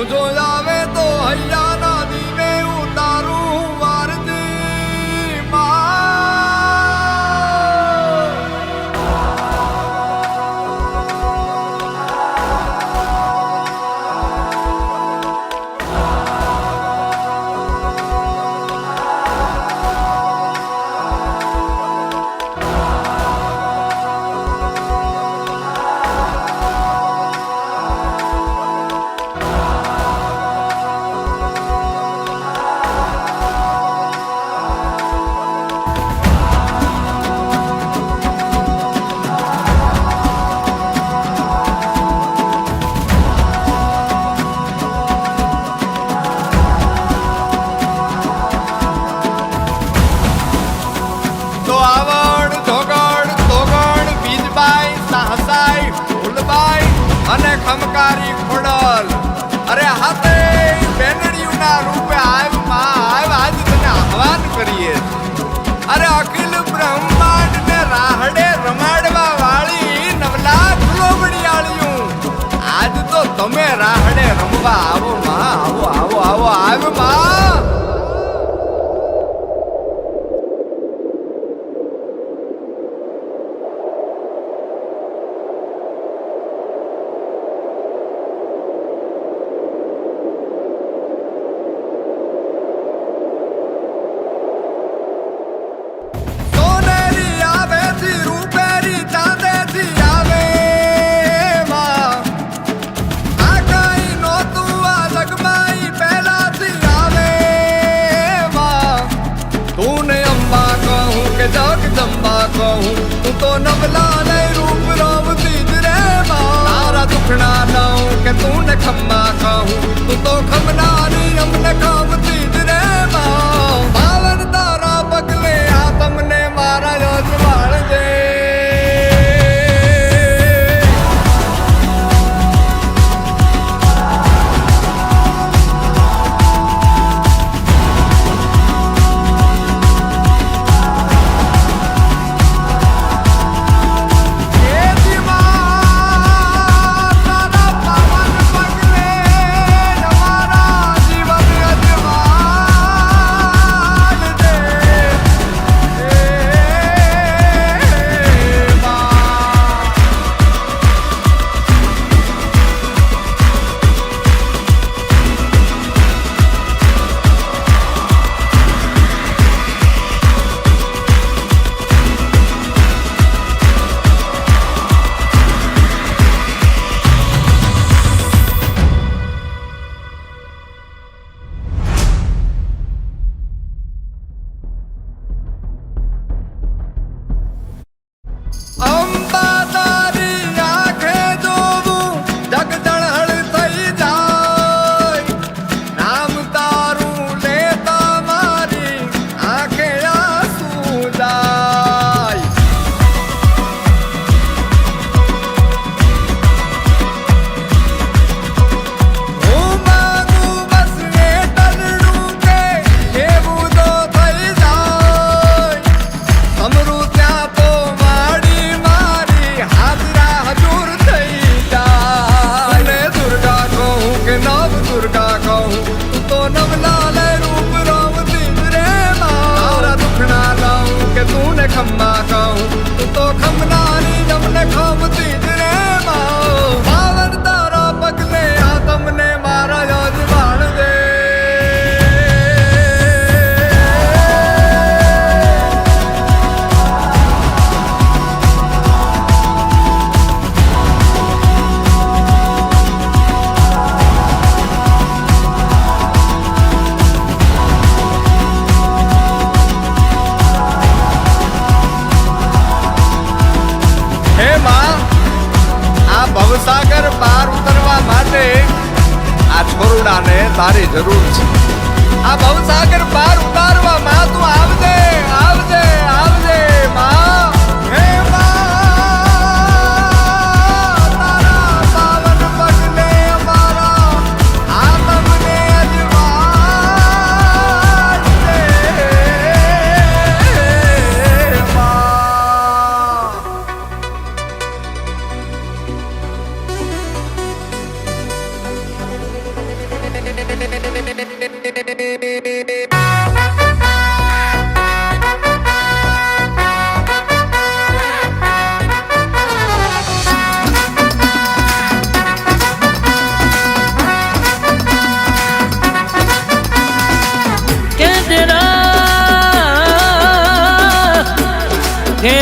જો આવે તો હૈયાના દીવે ઉતારું વારજી અને ખમકારી ખોડલ અરે હાથે બેનડીયુના રૂપે આવ માં આવ આજ તને આહવાન કરીએ અરે અખિલ બ્રહ્માંડ ને રાહડે રમાડવા વાળી નવલા ગુલોબડિયાળિયું આજ તો તમે રાહડે રમવા આવો માં આવો આવો આવો આવ માં જગદંબા કહું તું તો નવલા ને રૂપ રમતી જ રે મારા દુખણા લઉં કે તું ને ખમ્મા કહું તું તો ખમનારી અમને ખમતી જ રે ભાવન તારા પગલે આ તમને મારા યજમાન દે ખમ્મા કહું તું તો ખમનારી અમને ખમતી જ રે ભાવન તારા પગલે આ તમને મારા યજમાન દે ભવસાગર પાર ઉતરવા માટે આ છોરુડાને તારી જરૂર છે આ ભવસાગર પાર ઉતારવા માં તું આવજે આવજે આવજે માં હે માં તારા પાવન પગલે અમારા આ તમને અજમાન દે માં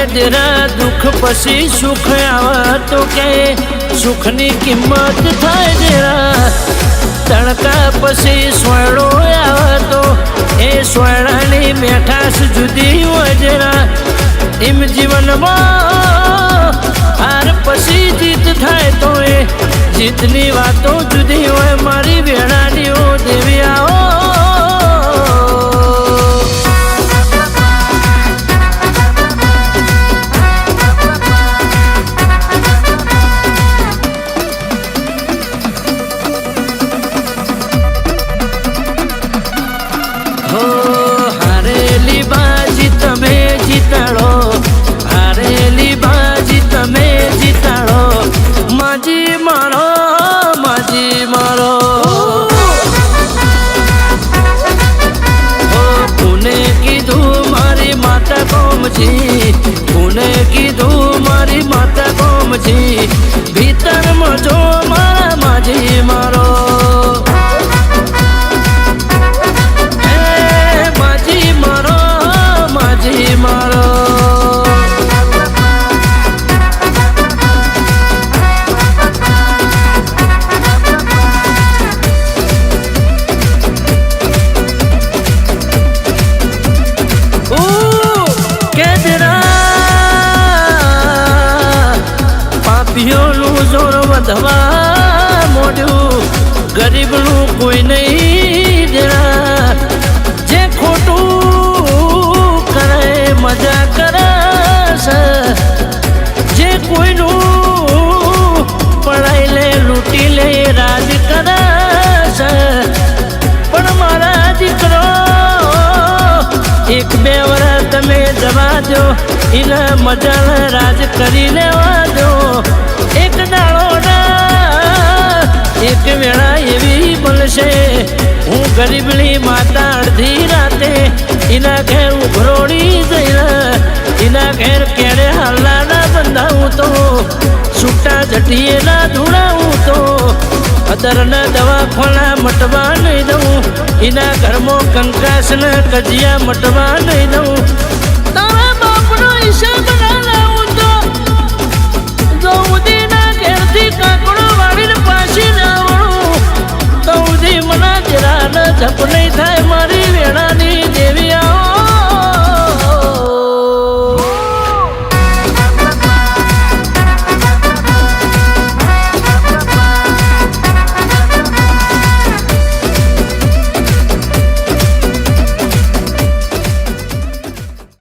દેરા દુઃખ પછી સુખ આવે તો કે સુખની કિંમત થાય દેરા તડકા પછી સોયડો આવે તો એ સોયડાની મેઠાશ જુદી હોય દેરા એમ જીવનમાં હાર પછી જીત થાય તો એ જીતની વાતો જુદી હોય મારી વેળાનીઓ દેવી આવો હારેલી બાજી તમે જીતાડો હારેલી બાજી તમે જીતાડો માજી મારો માજી મારો કોને કીધું મારી માતા કોમજી કોને કીધું મારી માતા કોમજી ભીતરમાં જો મારા માજી મારો જોર વધવા મોડ્યું ગરીબનું કોઈ નહીં દેરા જે ખોટું કરે મજા કરે જે કોઈનું પડાઈ લે લૂંટી લે રાજ કરે પણ મારા દીકરો એક બે વર્ષ તમે જવા દો એને મજા રાજ કરી લેવા દો એક દાડો એક વેળા એવી મળશે હું ગરીબની માતા અડધી રાતે એના ઘેર ઉભરોડી જઈને એના ઘેર કેડે હાલના ના બંધાવું તો છૂટા જટીએ ના ધૂણાવું તો અદરના દવાખાના મટવા નહીં દઉં એના ઘરમાં કંકાસના કજિયા મટવા નહીં દઉં